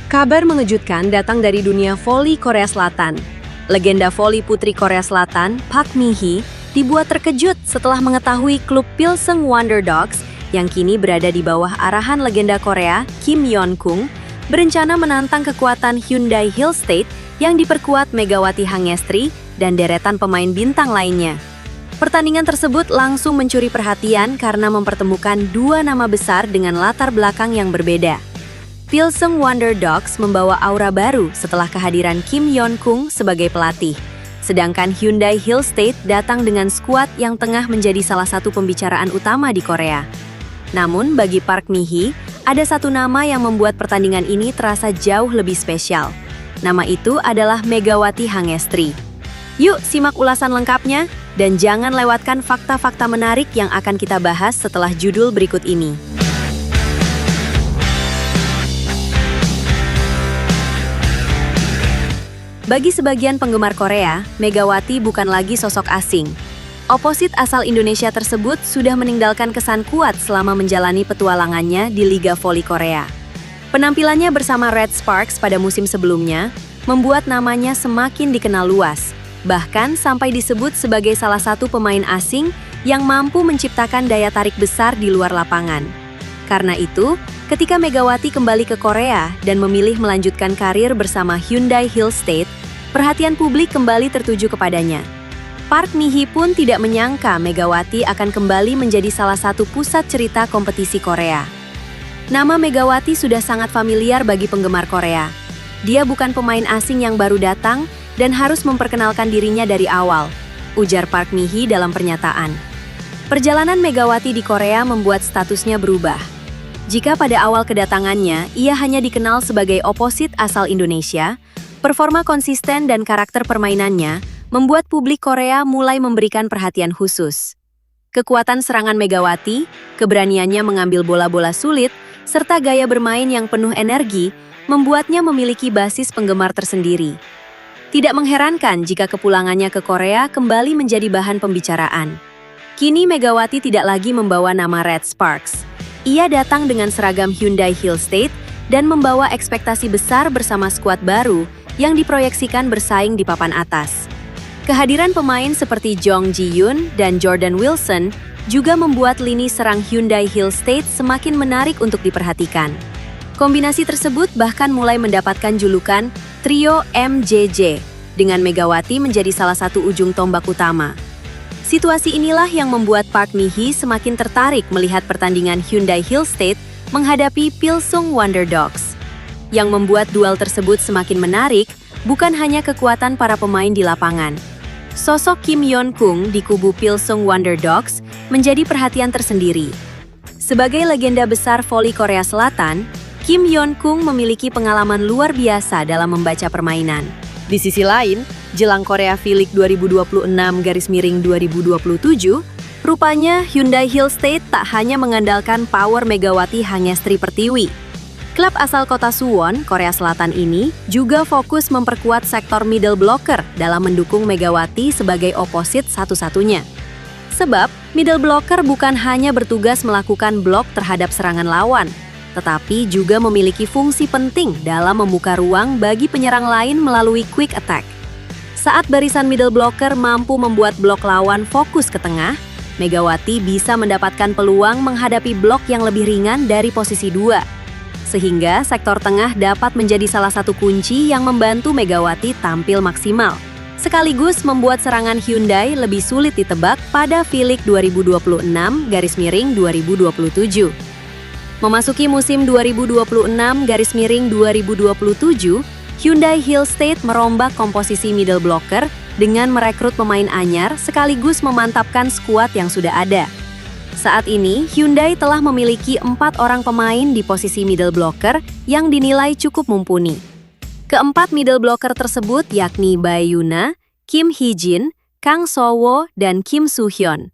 Kabar mengejutkan datang dari dunia voli Korea Selatan. Legenda voli putri Korea Selatan, Park Mi-hee, dibuat terkejut setelah mengetahui klub Pilseung Wonder Dogs yang kini berada di bawah arahan legenda Korea, Kim Yeon-kung, berencana menantang kekuatan Hyundai Hill State yang diperkuat Megawati Hangestri dan deretan pemain bintang lainnya. Pertandingan tersebut langsung mencuri perhatian karena mempertemukan dua nama besar dengan latar belakang yang berbeda. Pilseung Wonder Dogs membawa aura baru setelah kehadiran Kim Yeon-kung sebagai pelatih. Sedangkan Hyundai Hill State datang dengan skuad yang tengah menjadi salah satu pembicaraan utama di Korea. Namun bagi Park Mi-hee, ada satu nama yang membuat pertandingan ini terasa jauh lebih spesial. Nama itu adalah Megawati Hangestri. Yuk simak ulasan lengkapnya, dan jangan lewatkan fakta-fakta menarik yang akan kita bahas setelah judul berikut ini. Bagi sebagian penggemar Korea, Megawati bukan lagi sosok asing. Oposit asal Indonesia tersebut sudah meninggalkan kesan kuat selama menjalani petualangannya di Liga Voli Korea. Penampilannya bersama Red Sparks pada musim sebelumnya membuat namanya semakin dikenal luas, bahkan sampai disebut sebagai salah satu pemain asing yang mampu menciptakan daya tarik besar di luar lapangan. Karena itu, ketika Megawati kembali ke Korea dan memilih melanjutkan karir bersama Hyundai Hill State, perhatian publik kembali tertuju kepadanya. Park Mi-hee pun tidak menyangka Megawati akan kembali menjadi salah satu pusat cerita kompetisi Korea. Nama Megawati sudah sangat familiar bagi penggemar Korea. Dia bukan pemain asing yang baru datang dan harus memperkenalkan dirinya dari awal, ujar Park Mi-hee dalam pernyataan. Perjalanan Megawati di Korea membuat statusnya berubah. Jika pada awal kedatangannya, ia hanya dikenal sebagai oposit asal Indonesia, performa konsisten dan karakter permainannya membuat publik Korea mulai memberikan perhatian khusus. Kekuatan serangan Megawati, keberaniannya mengambil bola-bola sulit, serta gaya bermain yang penuh energi, membuatnya memiliki basis penggemar tersendiri. Tidak mengherankan jika kepulangannya ke Korea kembali menjadi bahan pembicaraan. Kini Megawati tidak lagi membawa nama Red Sparks. Ia datang dengan seragam Hyundai Hill State dan membawa ekspektasi besar bersama skuad baru yang diproyeksikan bersaing di papan atas. Kehadiran pemain seperti Jong Ji-yoon dan Jordan Wilson juga membuat lini serang Hyundai Hill State semakin menarik untuk diperhatikan. Kombinasi tersebut bahkan mulai mendapatkan julukan Trio MJJ, dengan Megawati menjadi salah satu ujung tombak utama. Situasi inilah yang membuat Park Mi-hee semakin tertarik melihat pertandingan Hyundai Hill State menghadapi Pilseung Wonder Dogs. Yang membuat duel tersebut semakin menarik bukan hanya kekuatan para pemain di lapangan. Sosok Kim Yeon-kung di kubu Pilseung Wonder Dogs menjadi perhatian tersendiri. Sebagai legenda besar voli Korea Selatan, Kim Yeon-kung memiliki pengalaman luar biasa dalam membaca permainan. Di sisi lain, jelang Korea V-League 2026-2027, rupanya Hyundai Hill State tak hanya mengandalkan power Megawati Hangestri Pertiwi. Klub asal kota Suwon, Korea Selatan ini juga fokus memperkuat sektor middle blocker dalam mendukung Megawati sebagai oposit satu-satunya. Sebab, middle blocker bukan hanya bertugas melakukan blok terhadap serangan lawan, tetapi juga memiliki fungsi penting dalam membuka ruang bagi penyerang lain melalui quick attack. Saat barisan middle blocker mampu membuat blok lawan fokus ke tengah, Megawati bisa mendapatkan peluang menghadapi blok yang lebih ringan dari posisi 2. Sehingga sektor tengah dapat menjadi salah satu kunci yang membantu Megawati tampil maksimal, sekaligus membuat serangan Hyundai lebih sulit ditebak pada V-League 2026-2027. Memasuki musim 2026-2027, Hyundai Hill State merombak komposisi middle blocker dengan merekrut pemain anyar sekaligus memantapkan skuad yang sudah ada. Saat ini, Hyundai telah memiliki 4 orang pemain di posisi middle blocker yang dinilai cukup mumpuni. Keempat middle blocker tersebut yakni Bae Yuna, Kim Hee-jin, Kang So-wo, dan Kim Soo-hyun.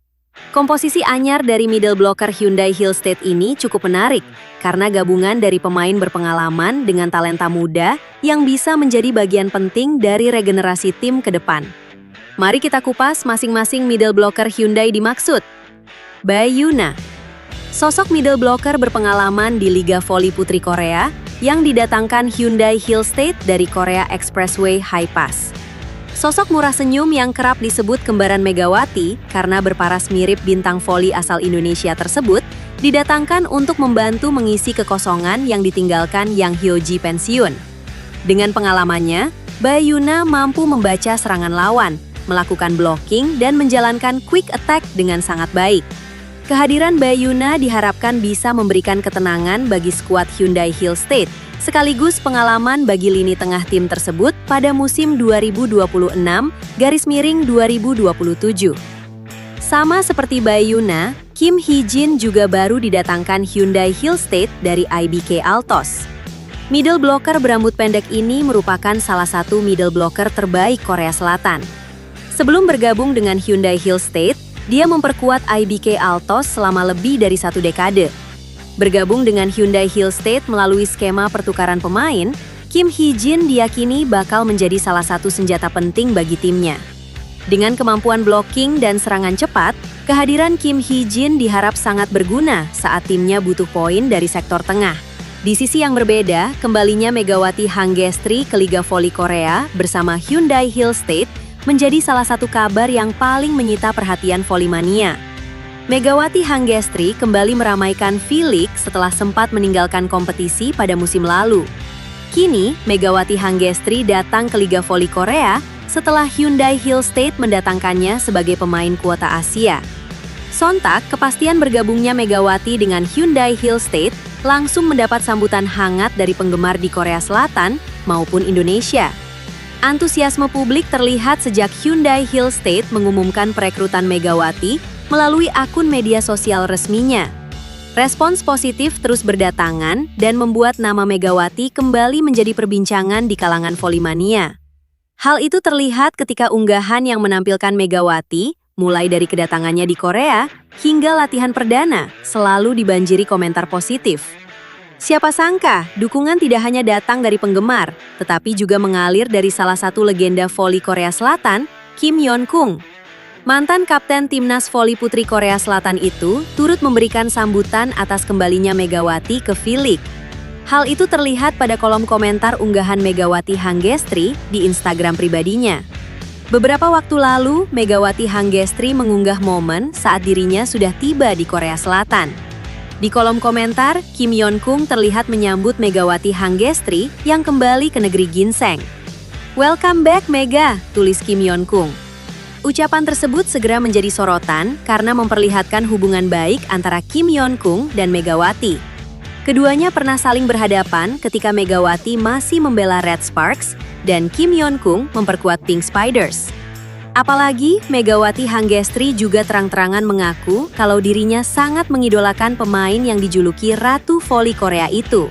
Komposisi anyar dari middle blocker Hyundai Hill State ini cukup menarik karena gabungan dari pemain berpengalaman dengan talenta muda yang bisa menjadi bagian penting dari regenerasi tim ke depan. Mari kita kupas masing-masing middle blocker Hyundai dimaksud. Bae Yuna, sosok middle blocker berpengalaman di Liga Voli Putri Korea yang didatangkan Hyundai Hillstate dari Korea Expressway High Pass. Sosok murah senyum yang kerap disebut kembaran Megawati karena berparas mirip bintang voli asal Indonesia tersebut didatangkan untuk membantu mengisi kekosongan yang ditinggalkan Yang Hyo-ji pensiun. Dengan pengalamannya, Bae-yuna mampu membaca serangan lawan, melakukan blocking dan menjalankan quick attack dengan sangat baik. Kehadiran Bae-yuna diharapkan bisa memberikan ketenangan bagi skuad Hyundai Hillstate, sekaligus pengalaman bagi lini tengah tim tersebut pada musim 2026-2027. Sama seperti Bae-yuna, Kim Hee-jin juga baru didatangkan Hyundai Hillstate dari IBK Altos. Middle blocker berambut pendek ini merupakan salah satu middle blocker terbaik Korea Selatan. Sebelum bergabung dengan Hyundai Hillstate, dia memperkuat IBK Altos selama lebih dari 1 dekade. Bergabung dengan Hyundai Hillstate melalui skema pertukaran pemain, Kim Hee-jin diyakini bakal menjadi salah satu senjata penting bagi timnya. Dengan kemampuan blocking dan serangan cepat, kehadiran Kim Hee-jin diharap sangat berguna saat timnya butuh poin dari sektor tengah. Di sisi yang berbeda, kembalinya Megawati Hanggestri ke Liga Voli Korea bersama Hyundai Hillstate menjadi salah satu kabar yang paling menyita perhatian volimania. Megawati Hanggestri kembali meramaikan V-League setelah sempat meninggalkan kompetisi pada musim lalu. Kini, Megawati Hanggestri datang ke Liga Voli Korea setelah Hyundai Hillstate mendatangkannya sebagai pemain kuota Asia. Sontak, kepastian bergabungnya Megawati dengan Hyundai Hillstate langsung mendapat sambutan hangat dari penggemar di Korea Selatan maupun Indonesia. Antusiasme publik terlihat sejak Hyundai Hillstate mengumumkan perekrutan Megawati melalui akun media sosial resminya. Respons positif terus berdatangan dan membuat nama Megawati kembali menjadi perbincangan di kalangan volimania. Hal itu terlihat ketika unggahan yang menampilkan Megawati, mulai dari kedatangannya di Korea hingga latihan perdana, selalu dibanjiri komentar positif. Siapa sangka, dukungan tidak hanya datang dari penggemar, tetapi juga mengalir dari salah satu legenda voli Korea Selatan, Kim Yeon-kung. Mantan kapten timnas voli putri Korea Selatan itu turut memberikan sambutan atas kembalinya Megawati ke V-League. Hal itu terlihat pada kolom komentar unggahan Megawati Hanggestri di Instagram pribadinya. Beberapa waktu lalu, Megawati Hanggestri mengunggah momen saat dirinya sudah tiba di Korea Selatan. Di kolom komentar, Kim Yeon-kung terlihat menyambut Megawati Hanggestri yang kembali ke negeri ginseng. "Welcome back, Mega," tulis Kim Yeon-kung. Ucapan tersebut segera menjadi sorotan karena memperlihatkan hubungan baik antara Kim Yeon-kung dan Megawati. Keduanya pernah saling berhadapan ketika Megawati masih membela Red Sparks dan Kim Yeon-kung memperkuat Pink Spiders. Apalagi, Megawati Hanggestri juga terang-terangan mengaku kalau dirinya sangat mengidolakan pemain yang dijuluki Ratu Voli Korea itu.